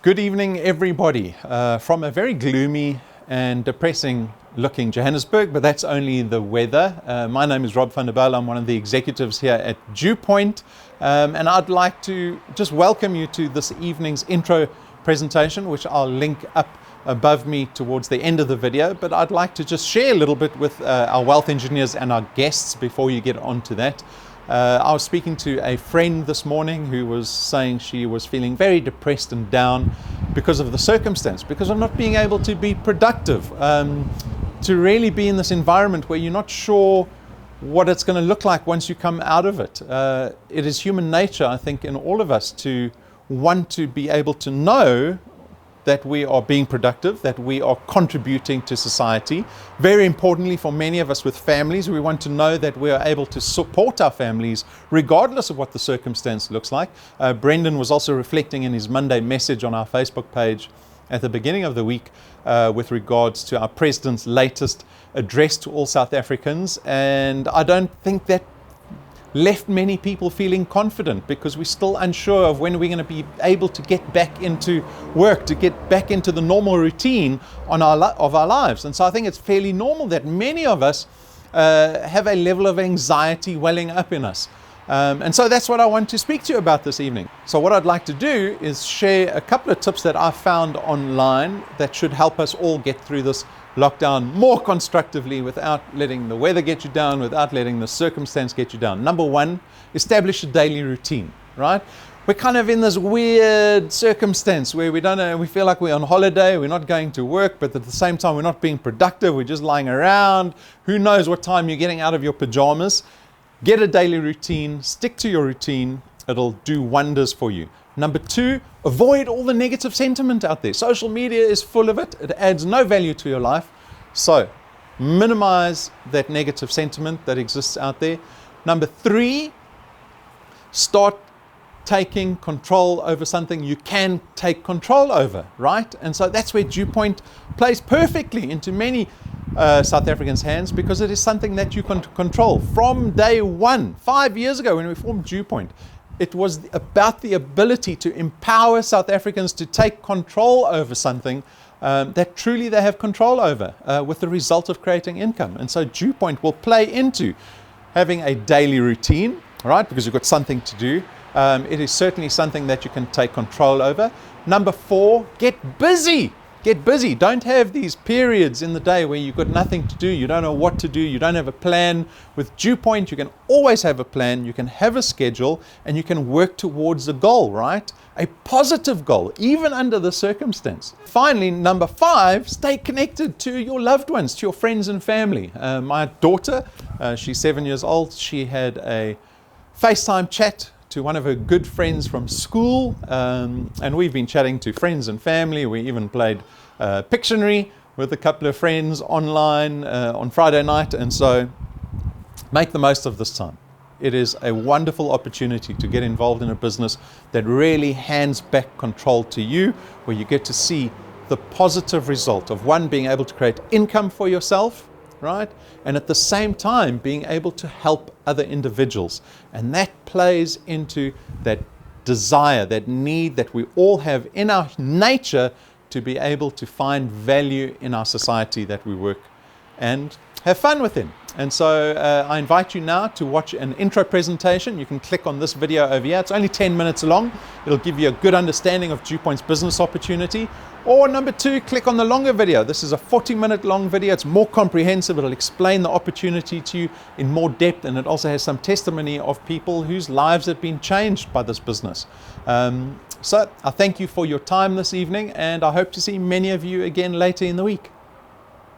Good evening, everybody, from a very gloomy and depressing looking Johannesburg, but that's only the weather. My name is Rob van der Bijl. I'm one of the executives here at DuePoint, and I'd like to just welcome you to this evening's intro presentation, which I'll link up above me towards the end of the video. But I'd like to just share a little bit with our wealth engineers and our guests before you get on to that. I was speaking to a friend this morning who was saying she was feeling very depressed and down because of the circumstance, because of not being able to be productive, to really be in this environment where you're not sure what it's going to look like once you come out of it. It is human nature, I think, in all of us to want to be able to know that we are being productive, that we are contributing to society. Very importantly, for many of us with families, we want to know that we are able to support our families regardless of what the circumstance looks like. Brendan was also reflecting in his Monday message on our Facebook page at the beginning of the week with regards to our President's latest address to all South Africans. And I don't think that left many people feeling confident, because we're still unsure of when we're going to be able to get back into work, to get back into the normal routine of our lives. And so I think it's fairly normal that many of us have a level of anxiety welling up in us. And so that's what I want to speak to you about this evening. So what I'd like to do is share a couple of tips that I've found online that should help us all get through this lockdown more constructively without letting the weather get you down, without letting the circumstance get you down. Number one, establish a daily routine, right? We're kind of in this weird circumstance where we don't know, we feel like we're on holiday, we're not going to work, but at the same time we're not being productive, we're just lying around. Who knows what time you're getting out of your pajamas? Get a daily routine, stick to your routine, it'll do wonders for you. Number two, avoid all the negative sentiment out there. Social media is full of it. It adds no value to your life. So minimize that negative sentiment that exists out there. Number three, start taking control over something you can take control over, right? And so that's where DuePoint plays perfectly into many South Africans' hands, because it is something that you can control. From day one, 5 years ago when we formed DuePoint, it was about the ability to empower South Africans to take control over something that truly they have control over, with the result of creating income. And so DuePoint will play into having a daily routine, right? Because you've got something to do. It is certainly something that you can take control over. Number four, get busy. Get busy. Don't have these periods in the day where you've got nothing to do, you don't know what to do, you don't have a plan. With DuePoint, you can always have a plan, you can have a schedule, and you can work towards a goal, right? A positive goal, even under the circumstance. Finally, number five, stay connected to your loved ones, to your friends and family. My daughter, she's 7 years old, she had a FaceTime chat to one of her good friends from school, and we've been chatting to friends and family. We even played Pictionary with a couple of friends online on Friday night, and so make the most of this time. It is a wonderful opportunity to get involved in a business that really hands back control to you, where you get to see the positive result of, one, being able to create income for yourself, right? And at the same time, being able to help other individuals. And that plays into that desire, that need that we all have in our nature to be able to find value in our society that we work and have fun within. And so I invite you now to watch an intro presentation. You can click on this video over here. It's only 10 minutes long. It'll give you a good understanding of DuePoint's business opportunity. Or number two, click on the longer video. This is a 40-minute long video. It's more comprehensive. It'll explain the opportunity to you in more depth, and it also has some testimony of people whose lives have been changed by this business. So I thank you for your time this evening, and I hope to see many of you again later in the week.